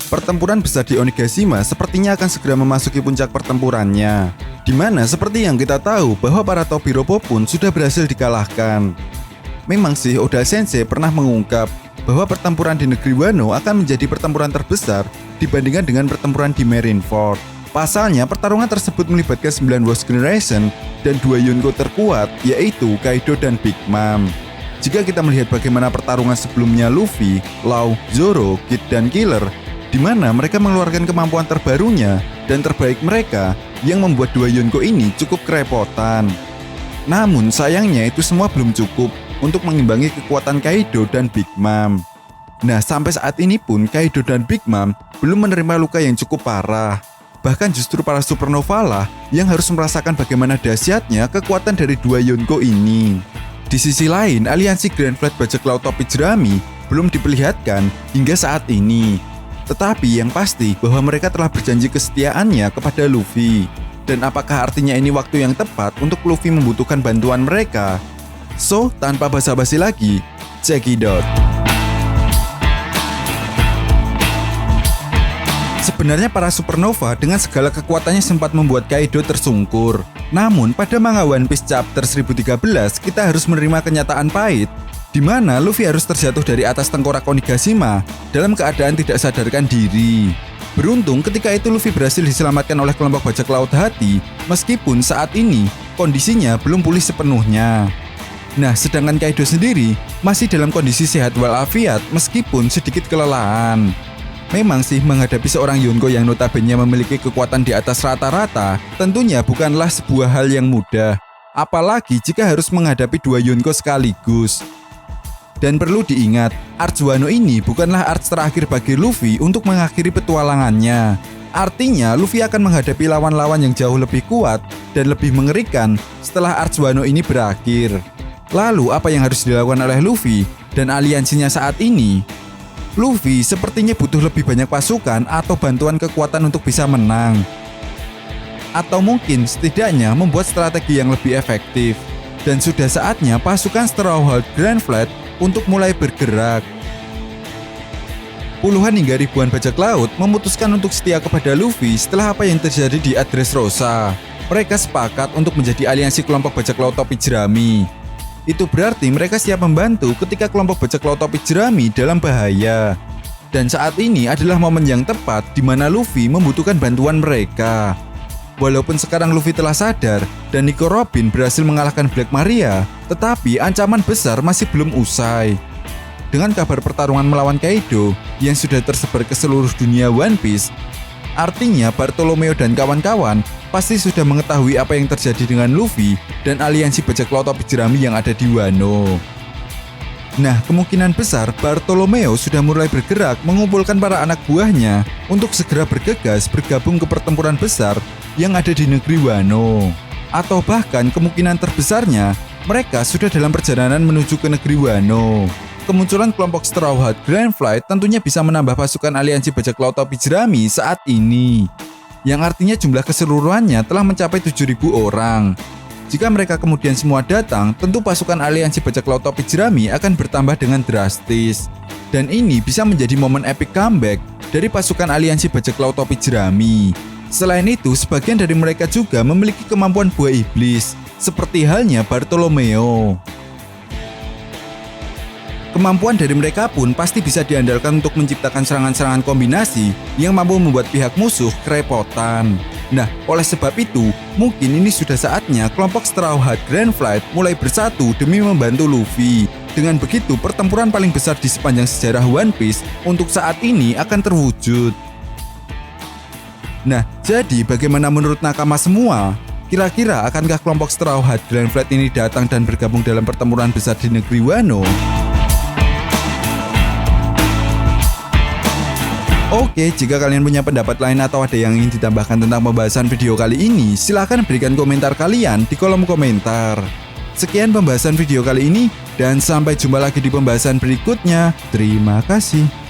pertempuran besar di Onigashima sepertinya akan segera memasuki puncak pertempurannya. Di mana seperti yang kita tahu bahwa para Tobiropo pun sudah berhasil dikalahkan. Memang sih Oda Sensei pernah mengungkap bahwa pertempuran di negeri Wano akan menjadi pertempuran terbesar dibandingkan dengan pertempuran di Marineford. Pasalnya pertarungan tersebut melibatkan 9 Worst Generation dan 2 Yonko terkuat, yaitu Kaido dan Big Mom. Jika kita melihat bagaimana pertarungan sebelumnya Luffy, Law, Zoro, Kid, dan Killer, di mana mereka mengeluarkan kemampuan terbarunya dan terbaik mereka yang membuat 2 Yonko ini cukup kerepotan. Namun sayangnya itu semua belum cukup untuk mengimbangi kekuatan Kaido dan Big Mom. Nah, sampai saat ini pun Kaido dan Big Mom belum menerima luka yang cukup parah. Bahkan justru para Supernova lah yang harus merasakan bagaimana dahsyatnya kekuatan dari 2 Yonko ini. Di sisi lain, aliansi Grand Fleet Bajak Laut Topi Jerami belum diperlihatkan hingga saat ini. Tetapi yang pasti bahwa mereka telah berjanji kesetiaannya kepada Luffy. Dan apakah artinya ini waktu yang tepat untuk Luffy membutuhkan bantuan mereka? So, tanpa basa-basi lagi, check it out. Sebenarnya para Supernova dengan segala kekuatannya sempat membuat Kaido tersungkur. Namun pada manga One Piece chapter 1013 kita harus menerima kenyataan pahit di mana Luffy harus terjatuh dari atas tengkorak Onigashima dalam keadaan tidak sadarkan diri. Beruntung ketika itu Luffy berhasil diselamatkan oleh kelompok bajak laut hati meskipun saat ini kondisinya belum pulih sepenuhnya. Nah, sedangkan Kaido sendiri masih dalam kondisi sehat walafiat meskipun sedikit kelelahan. Memang sih menghadapi seorang Yonko yang notabene memiliki kekuatan di atas rata-rata tentunya bukanlah sebuah hal yang mudah. Apalagi jika harus menghadapi 2 Yonko sekaligus. Dan perlu diingat, Arch Wano ini bukanlah arch terakhir bagi Luffy untuk mengakhiri petualangannya. Artinya Luffy akan menghadapi lawan-lawan yang jauh lebih kuat dan lebih mengerikan setelah Arch Wano ini berakhir. Lalu apa yang harus dilakukan oleh Luffy dan aliansinya saat ini? Luffy sepertinya butuh lebih banyak pasukan atau bantuan kekuatan untuk bisa menang. Atau mungkin setidaknya membuat strategi yang lebih efektif. Dan sudah saatnya pasukan Straw Hat Grand Fleet untuk mulai bergerak. Puluhan hingga ribuan bajak laut memutuskan untuk setia kepada Luffy setelah apa yang terjadi di Dressrosa. Mereka sepakat untuk menjadi aliansi kelompok bajak laut topi jerami. Itu berarti mereka siap membantu ketika kelompok bajak laut topi jerami dalam bahaya. Dan saat ini adalah momen yang tepat di mana Luffy membutuhkan bantuan mereka. Walaupun sekarang Luffy telah sadar dan Nico Robin berhasil mengalahkan Black Maria, tetapi ancaman besar masih belum usai. Dengan kabar pertarungan melawan Kaido yang sudah tersebar ke seluruh dunia One Piece, artinya Bartolomeo dan kawan-kawan pasti sudah mengetahui apa yang terjadi dengan Luffy dan aliansi bajak laut topi jerami yang ada di Wano. Nah, kemungkinan besar Bartolomeo sudah mulai bergerak mengumpulkan para anak buahnya untuk segera bergegas bergabung ke pertempuran besar yang ada di negeri Wano. Atau bahkan kemungkinan terbesarnya mereka sudah dalam perjalanan menuju ke negeri Wano. Kemunculan kelompok Straw Hat Grand Fleet tentunya bisa menambah pasukan aliansi bajak laut topi jerami saat ini. Yang artinya jumlah keseluruhannya telah mencapai 7.000 orang. Jika mereka kemudian semua datang, tentu pasukan aliansi bajak laut topi jerami akan bertambah dengan drastis. Dan ini bisa menjadi momen epic comeback dari pasukan aliansi bajak laut topi jerami. Selain itu, sebagian dari mereka juga memiliki kemampuan buah iblis, seperti halnya Bartolomeo. Kemampuan dari mereka pun pasti bisa diandalkan untuk menciptakan serangan-serangan kombinasi yang mampu membuat pihak musuh kerepotan. Nah, oleh sebab itu, mungkin ini sudah saatnya kelompok Straw Hat Grand Fleet mulai bersatu demi membantu Luffy. Dengan begitu, pertempuran paling besar di sepanjang sejarah One Piece untuk saat ini akan terwujud. Nah, jadi bagaimana menurut nakama semua? Kira-kira akankah kelompok Straw Hat Grand Fleet ini datang dan bergabung dalam pertempuran besar di negeri Wano? Oke, jika kalian punya pendapat lain atau ada yang ingin ditambahkan tentang pembahasan video kali ini, silahkan berikan komentar kalian di kolom komentar. Sekian pembahasan video kali ini, dan sampai jumpa lagi di pembahasan berikutnya. Terima kasih.